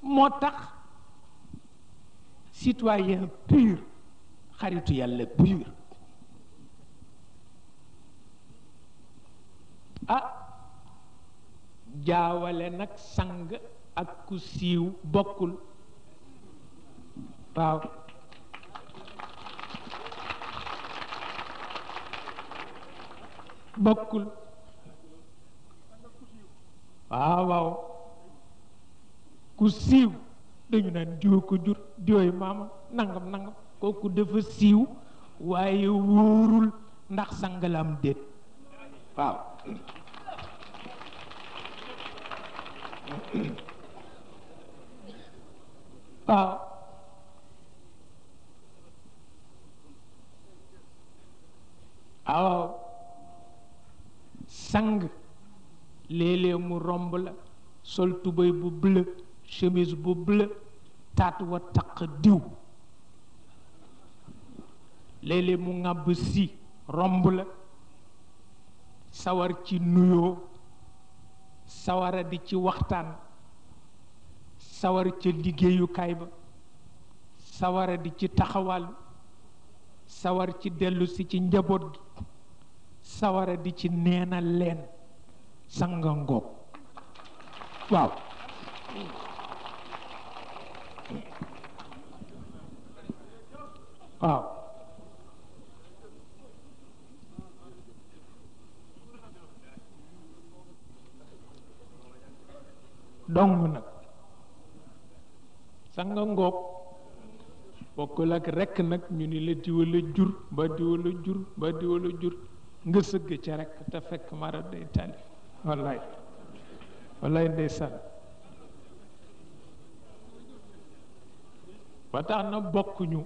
moo tax citoyen pur xaritu yàlla pur jaawale nag sang ak ku siiw bokkul waaw bokkul waaw ku siiw dañu naan diwa ko jur diway maama nangam nangam kooku dafa siiw waaye wóorul ndax sangalam déet waaw waaw waaw sang léeg-léeg mu romb la sol tubéy bu bleu chemise bu bleu taat wa taq diw léeg-léeg mu ŋàbb si romb la sawar ci nuyoo sawara di ci waxtaan sawar ca liggéeyukaay ba sawara di ci taxawal sawar ci dellu si ci njaboot gi sawara di ci neenal leen sanga ngoog waaw waaw dong nag sanga ngoog bokkul ak rekk nag ñu ni la diwala jur ba diwala jur ba diwala jur nga sëgg ca rekk te fekk mara day tali wallaay wallaay ndeysaan ba tax na bokkuñu